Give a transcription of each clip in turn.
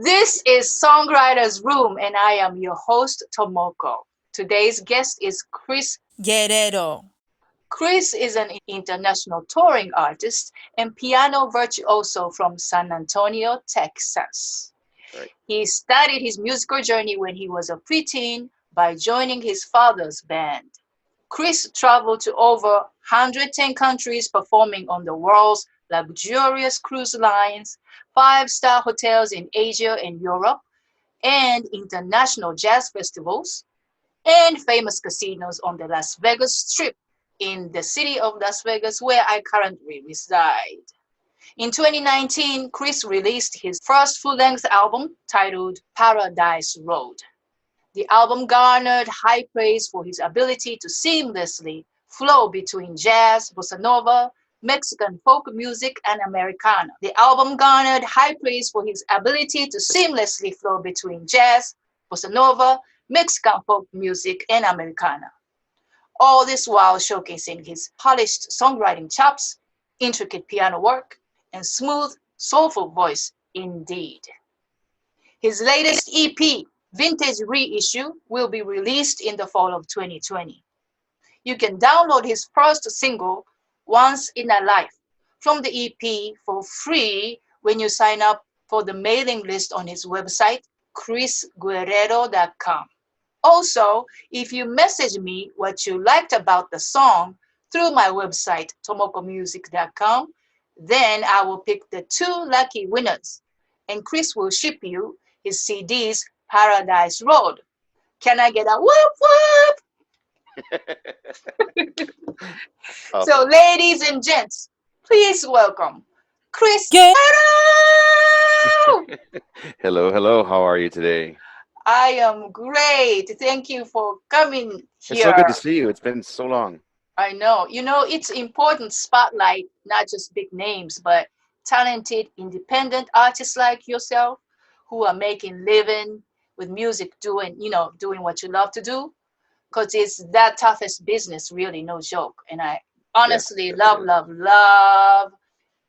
This is Songwriters Room, and I am your host, Tomoko. Today's guest is Chris Guerrero. Chris is an international touring artist and piano virtuoso from San Antonio, Texas. Right. He started his musical journey when he was a preteen by joining his father's band. Chris traveled to over 110 countries performing on the world's luxurious cruise lines, five-star hotels in Asia and Europe, and international jazz festivals, and famous casinos on the Las Vegas Strip in the city of Las Vegas, where I currently reside. In 2019, Chris released his first full-length album titled Paradise Road. The album garnered high praise for his ability to seamlessly flow between jazz, bossa nova, Mexican folk music, and Americana. The album garnered high praise for his ability to seamlessly flow between jazz, bossa nova, Mexican folk music, and Americana. All this while showcasing his polished songwriting chops, intricate piano work, and smooth, soulful voice indeed. His latest EP, Vintage Reissue, will be released in the fall of 2020. You can download his first single, Once in a Life, from the EP for free when you sign up for the mailing list on his website, chrisguerrero.com. Also, if you message me what you liked about the song through my website, tomokomusic.com, then I will pick the two lucky winners, and Chris will ship you his CD's Paradise Road. Can I get a whoop whoop? So, Awesome. ladies and gents, please welcome Chris Guerrero. Guerrero. Hello, hello. How are you today? I am great. Thank you for coming It's so good to here. see you. It's been so long. I know. It's important spotlight not just big names, but talented independent artists like yourself who are making living with music doing what you love to do because it's that toughest business, really, no joke. And I Yes, honestly yes, it love, is. love, love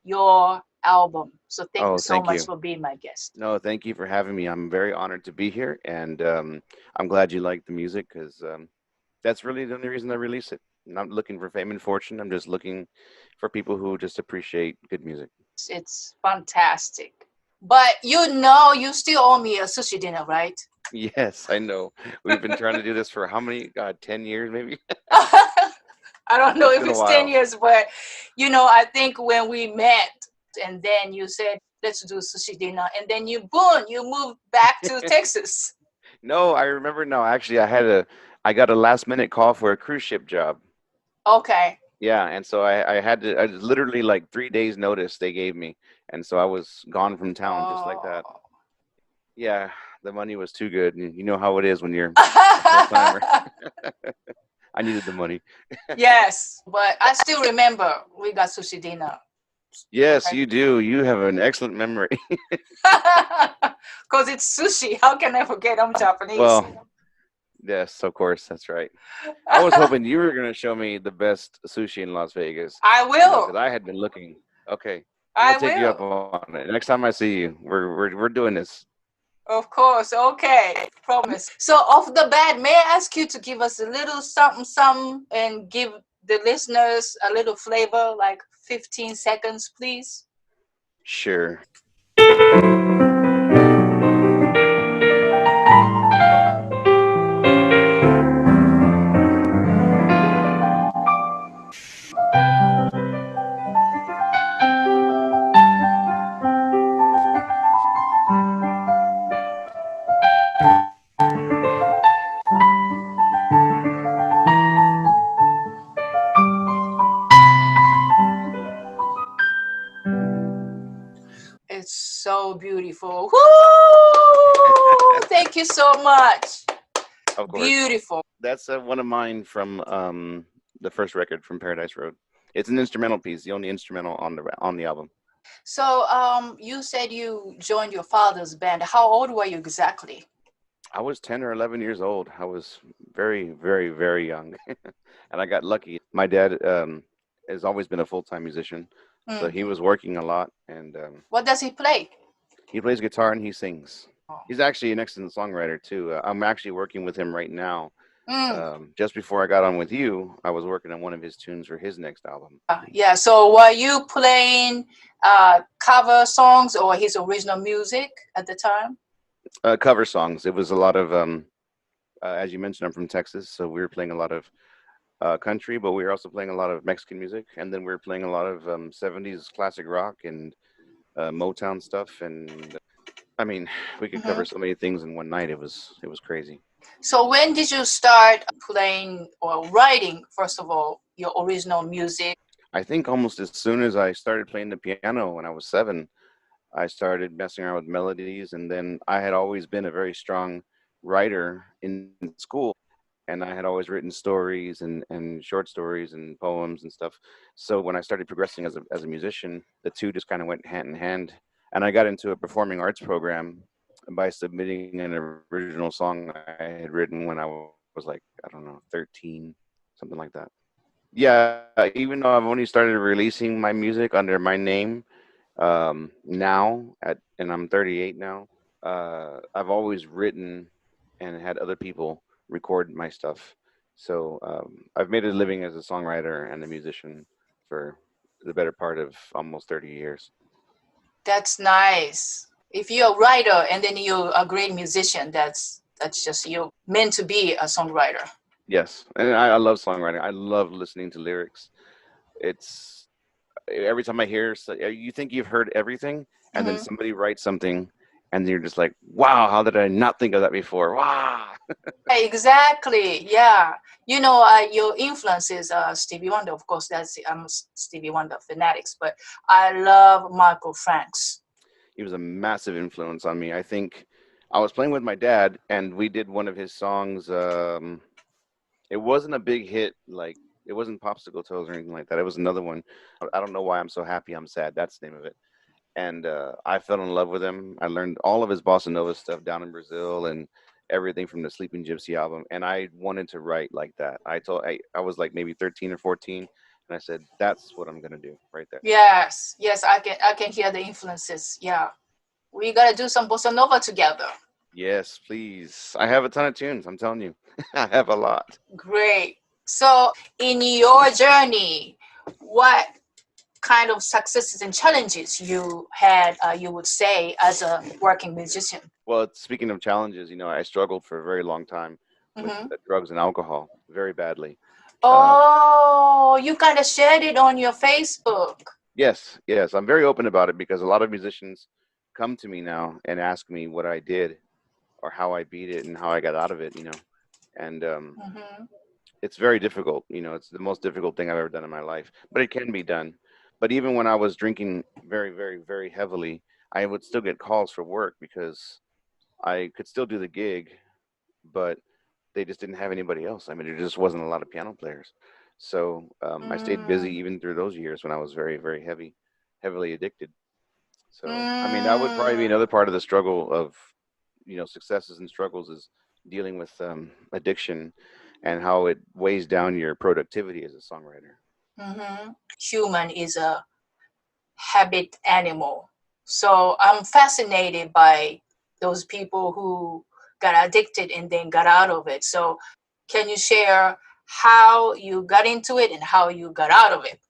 your album. So thank you Oh, so thank much you. for being my guest. No, thank you for having me. I'm very honored to be here, and I'm glad you like the music because that's really the only reason I release it. I'm not looking for fame and fortune. I'm just looking for people who just appreciate good music. It's fantastic. But you still owe me a sushi dinner, right? Yes, I know. We've been trying to do this for how many? God, 10 years maybe? I don't know It's if been a it's 10 while. years, but I think when we met and then you said, let's do sushi dinner, and then you moved back to Texas. No, I remember now. Actually, I got a last minute call for a cruise ship job. Okay. Yeah, and so I had to, I was literally like 3 days notice they gave me, and so I was gone from town just like that. Oh. Yeah, the money was too good, and you know how it is when you're a full timer. I needed the money. Yes, but I still remember we got sushi dinner. Yes, Okay. you do. You have an excellent memory. Because it's sushi. How can I forget I'm Japanese? Well, yes, of course, that's right. I was hoping you were gonna show me the best sushi in Las Vegas, I because will. I had been looking. Okay, I'm gonna I take you up will. on it. Next time I see you, we're doing this. Of course. Okay. Promise. So, off the bat, may I ask you to give us a little something, something, and give the listeners a little flavor, like 15 seconds, please? Sure. It's so beautiful. Woo! Thank you so much. Of course. Beautiful. That's one of mine from the first record from Paradise Road. It's an instrumental piece, the only instrumental on the album. So, you said you joined your father's band. How old were you exactly? I was 10 or 11 years old. I was very, very, very young. And I got lucky. My dad has always been a full-time musician, so he Hmm. was working a lot, and What does he play? He plays guitar and he sings. Oh. He's actually an excellent songwriter too. I'm actually working with him right now. Mm. Just before I got on with you, I was working on one of his tunes for his next album. Yeah. So were you playing cover songs or his original music at the time? Cover songs. It was a lot of, as you mentioned, I'm from Texas, so we were playing a lot of country, but we were also playing a lot of Mexican music, and then we were playing a lot of 70s classic rock and Motown stuff. And I mean, we could cover so many things in one night. It was crazy. So when did you start playing or writing, first of all, your original music? I think almost as soon as I started playing the piano when I was 7, I started messing around with melodies, and then I had always been a very strong writer in school, and I had always written stories and short stories and poems and stuff. So when I started progressing as a musician, the two just kind of went hand in hand, and I got into a performing arts program by submitting an original song I had written when I was like, I don't know, 13, something like that. Yeah, even though I've only started releasing my music under my name now and I'm 38 now. I've always written and had other people record my stuff. So I've made a living as a songwriter and a musician for the better part of almost 30 years. That's nice. If you're a writer and then you're a great musician, that's just you meant to be a songwriter. Yes, and I love songwriting. I love listening to lyrics. It's every time I hear, you think you've heard everything, and then Hmm. somebody writes something, and you're just like, wow, how did I not think of that before? Wow. Exactly. Yeah. Your influence is Stevie Wonder. Of course, I'm a Stevie Wonder fanatics, but I love Michael Franks. He was a massive influence on me. I think I was playing with my dad, and we did one of his songs. It wasn't a big hit, like it wasn't Popsicle Toes or anything like that. It was another one. I don't know why I'm so happy. I'm sad. That's the name of it. And I fell in love with him. I learned all of his bossa nova stuff down in Brazil and everything from the Sleeping Gypsy album. And I wanted to write like that. I was like maybe 13 or 14, and I said, "That's what I'm gonna do right there." Yes, yes, I can hear the influences. Yeah. We gotta do some bossa nova together. Yes, please. I have a ton of tunes. I'm telling you, I have a lot. Great. So, in your journey, what kind of successes and challenges you had, you would say, as a working musician? Well, speaking of challenges, I struggled for a very long time with Hmm. drugs and alcohol very badly. Uh, Oh, you kind of shared it on your Facebook. yes, yes, I'm very open about it because a lot of musicians come to me now and ask me what I did or how I beat it and how I got out of it. And Hmm. it's very difficult. It's the most difficult thing I've ever done in my life, but it can be done. But even when I was drinking very, very, very heavily, I would still get calls for work because I could still do the gig, but they just didn't have anybody else. I mean, there just wasn't a lot of piano players. So I stayed busy Mm. even through those years when I was very, very heavily addicted. So, I mean, that would probably be Mm. another part of the struggle of, successes and struggles is dealing with addiction and how it weighs down your productivity as a songwriter. Hmm. Human is a habit animal. So I'm fascinated by those people who got addicted and then got out of it. So can you share how you got into it and how you got out of it?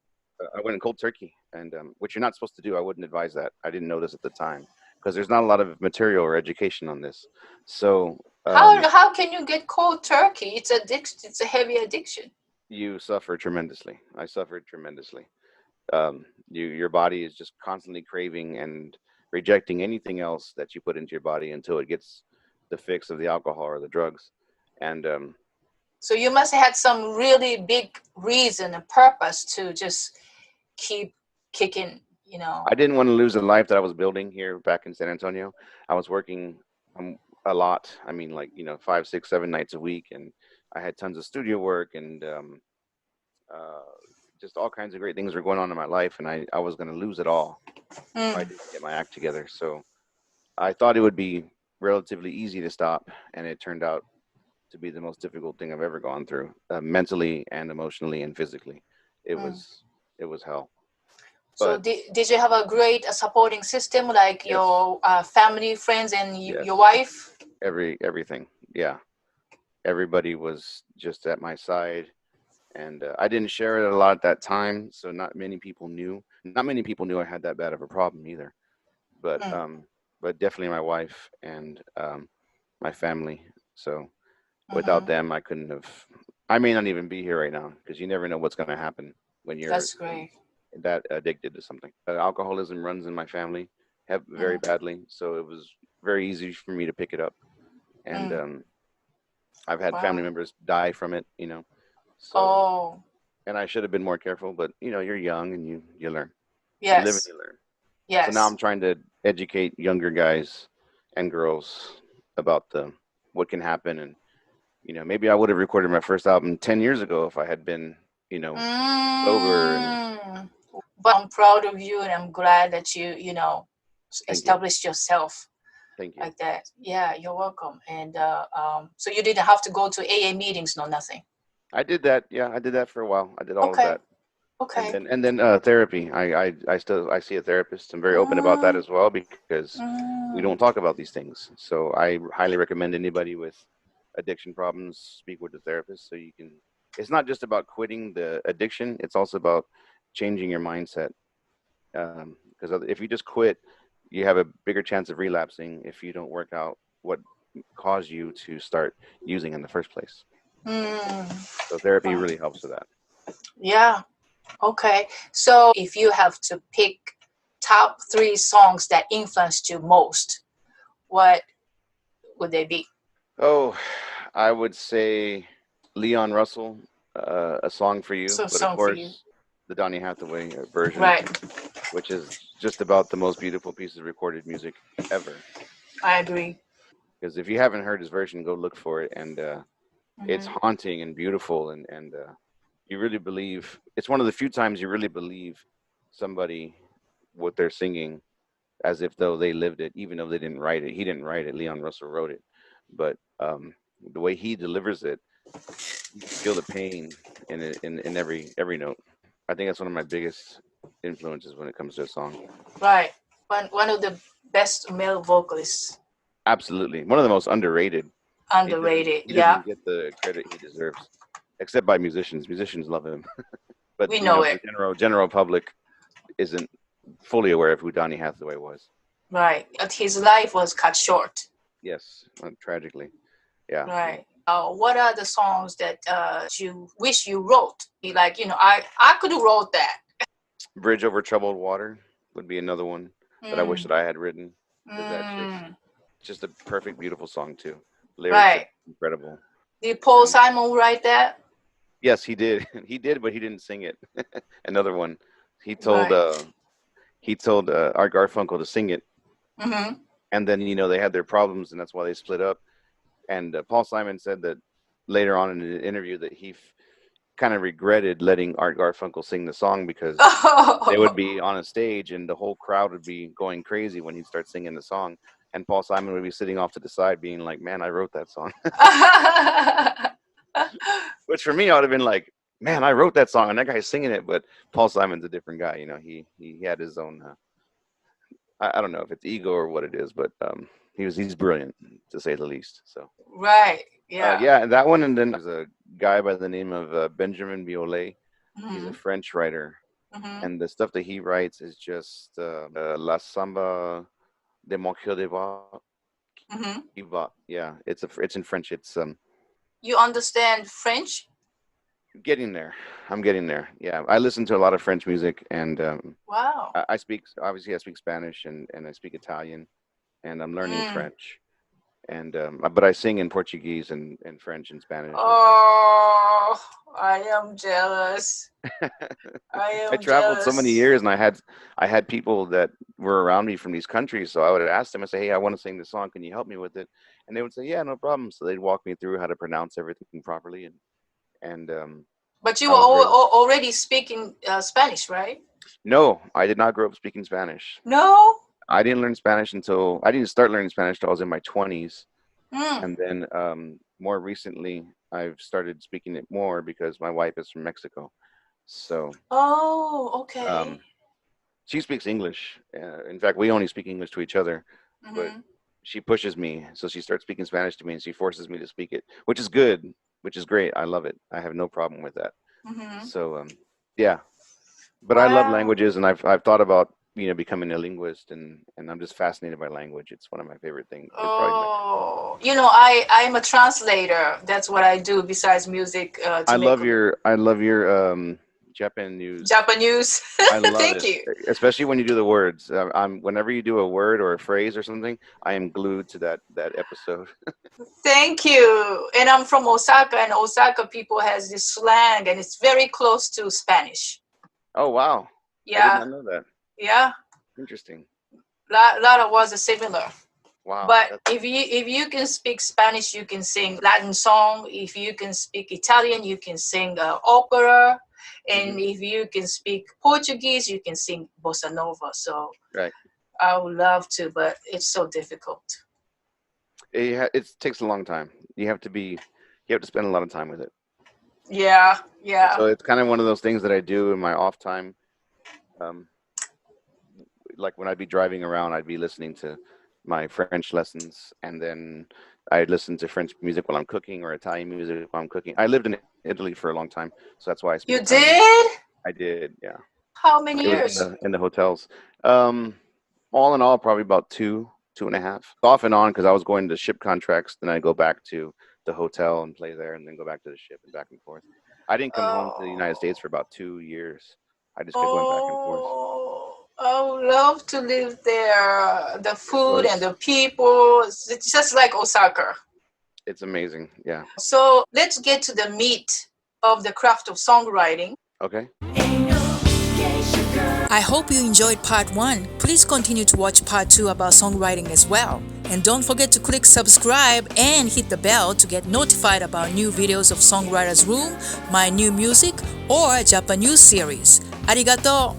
I went in cold turkey, and which you're not supposed to do. I wouldn't advise that. I didn't know this at the time because there's not a lot of material or education on this. So How can you get cold turkey? It's addiction. It's a heavy addiction. you suffer tremendously. I suffered tremendously. Your body is just constantly craving and rejecting anything else that you put into your body until it gets the fix of the alcohol or the drugs. And So you must have had some really big reason and purpose to just keep kicking, I didn't want to lose the life that I was building here back in San Antonio. I was working a lot. I mean, like 5, 6, 7 nights a week, and I had tons of studio work and uh, just all kinds of great things were going on in my life, and I was going to lose it all if I Mm. didn't get my act together. So I thought it would be relatively easy to stop, and it turned out to be the most difficult thing I've ever gone through, mentally and emotionally and physically. It Mm. was it was hell. So But did you have a great supporting system, like yes, your family, friends, and your yes, wife? everything. Yeah, everybody was just at my side, and I didn't share it a lot at that time, so not many people knew. Not many people knew I had that bad of a problem either. But Mm, definitely my wife and my family. So without mm-hmm. them, I couldn't have. I may not even be here right now because you never know what's going to happen when you're That's great. that addicted to something. Alcoholism runs in my family, have very Mm, badly, so it was very easy for me to pick it up. And mm, I've had family wow. members die from it, So, Oh, and I should have been more careful, but you're young and you learn. You live and yes, you learn. So now yes. I'm trying to educate younger guys and girls about the what can happen, and maybe I would have recorded my first album 10 years ago if I had been sober. And Mm. But I'm proud of you, and I'm glad that you thank you, established yourself thank you. like that. Yeah, you're welcome. And so you didn't have to go to AA meetings, no nothing. I did that. Yeah, I did that for a while. I did all of Okay, that. And okay. then therapy. I see a therapist. I'm very open about that Mm, as well because we don't mm, talk about these things. So I highly recommend anybody with addiction problems speak with a therapist so you can. It's not just about quitting the addiction. It's also about changing your mindset. Because if you just quit, you have a bigger chance of relapsing if you don't work out what caused you to start using in the first place. mm. So therapy Wow. really helps with that. Yeah. Okay. So if you have to pick top three songs that influenced you most, what would they be? Oh, I would say Leon Russell, A Song for You, So but of song for you. course, the Donny Hathaway version, Right. which is just about the most beautiful piece of recorded music ever. I agree. Because if you haven't heard his version, go look for it, and it's Hmm. haunting and beautiful, and you really believe. It's one of the few times you really believe somebody what they're singing as if though they lived it, even though they didn't write it. He didn't write it. Leon Russell wrote it, but the way he delivers it, you can feel the pain in it, in every note. I think that's one of my biggest influences when it comes to a song. Right. One of the best male vocalists. Absolutely, one of the most underrated. He doesn't Underrated. he Yeah. doesn't get the credit he deserves, except by musicians. Musicians love him, but We know the it. general public isn't fully aware of who Donny Hathaway was. Right. But his life was cut short. Yes, tragically. Yeah, Right. What are the songs that you wish you wrote? Like, I could have wrote that. Bridge Over Troubled Water would be another one that I wish Mm, that I had written because that's mm, just a perfect, beautiful song too. Lyrics are right. incredible. Did Paul And Simon write that? yes, he did. He did, but he didn't sing it. Another one. He told Right. uh he told Art Garfunkel to sing it, Mm-hmm. and then they had their problems, and that's why they split up. And Paul Simon said that later on in an interview that he kind of regretted letting Art Garfunkel sing the song because they would be on a stage and the whole crowd would be going crazy when he'd start singing the song, and Paul Simon would be sitting off to the side being like, "Man, I wrote that song." Which for me, I would have been like, "Man, I wrote that song," and that guy's singing it. But Paul Simon's a different guy. He had his own. I don't know if it's ego or what it is, but he's brilliant to say the least. So Right. Yeah. yeah, and that one, and then there's a guy by the name of Benjamin Biolay. He's a Mm-hmm. French writer, Mm-hmm. and the stuff that he writes is just La Samba de mon cœur de Mm-hmm. qui va. Yeah, it's in French. It's You understand French? getting there. I'm getting there. Yeah, I listen to a lot of French music, and Wow. I speak obviously I speak Spanish and I speak Italian, and I'm learning Mm. French. And but I sing in Portuguese and French and Spanish like that. Oh, I am jealous. I I am traveled so many jealous. years, and I had people that were around me from these countries. So I would ask them, I say, "Hey, I want to sing this song. Can you help me with it?" And they would say, "Yeah, no problem." So they'd walk me through how to pronounce everything properly, and But you I were was very already speaking Spanish, right? no, I did not grow up speaking Spanish. No. I didn't learn Spanish until I didn't start learning Spanish until I was in my 20s, Mm. and then more recently I've started speaking it more because my wife is from Mexico. So Oh, um, okay. She speaks English. In fact, we only speak English to each other, but Mm-hmm. she pushes me. So she starts speaking Spanish to me and she forces me to speak it, which is good, which is great. I love it. I have no problem with that. Mm-hmm. So, yeah, but I love Wow. languages and I've thought about, becoming a linguist and I'm just fascinated by language. It's one of my favorite things. It's probably my, Oh, I'm a translator. That's what I do besides music to make I love your JapaNEWS. JapaNEWS. I love Thank it, you. especially when you do the words. I'm whenever you do a word or a phrase or something, I am glued to that episode. Thank you. And I'm from Osaka, and Osaka people has this slang, and it's very close to Spanish. Oh wow, I did Yeah, not know that. yeah. Interesting. Lot of words are similar. Wow. But if you can speak Spanish, you can sing Latin song. If you can speak Italian, you can sing opera. Hmm. And if you can speak Portuguese, you can sing bossa nova. So Right. I would love to, but it's so difficult. It takes a long time. You have to spend a lot of time with it. Yeah, And yeah. so it's kind of one of those things that I do in my off time. Um, like when I'd be driving around, I'd be listening to my French lessons, and then I'd listen to French music while I'm cooking or Italian music while I'm cooking. I lived in Italy for a long time, so that's why I You speak Italian. did? I did, yeah. How many It was in years? the hotels. Um, all in all, probably about two and a half, off and on, because I was going to ship contracts. Then I go back to the hotel and play there, and then go back to the ship and back and forth. I didn't come home to the United States Oh, for about 2 years. I just kept going back and forth. oh, I would love to live there. The It food and was, the people, it's just like Osaka. it's amazing. Yeah. So let's get to the meat of the craft of songwriting. Okay. I hope you enjoyed part 1. Please continue to watch part 2 about songwriting as well. And don't forget to click subscribe and hit the bell to get notified about new videos of Songwriters Room, my new music, or JapaNEWS series. Arigato!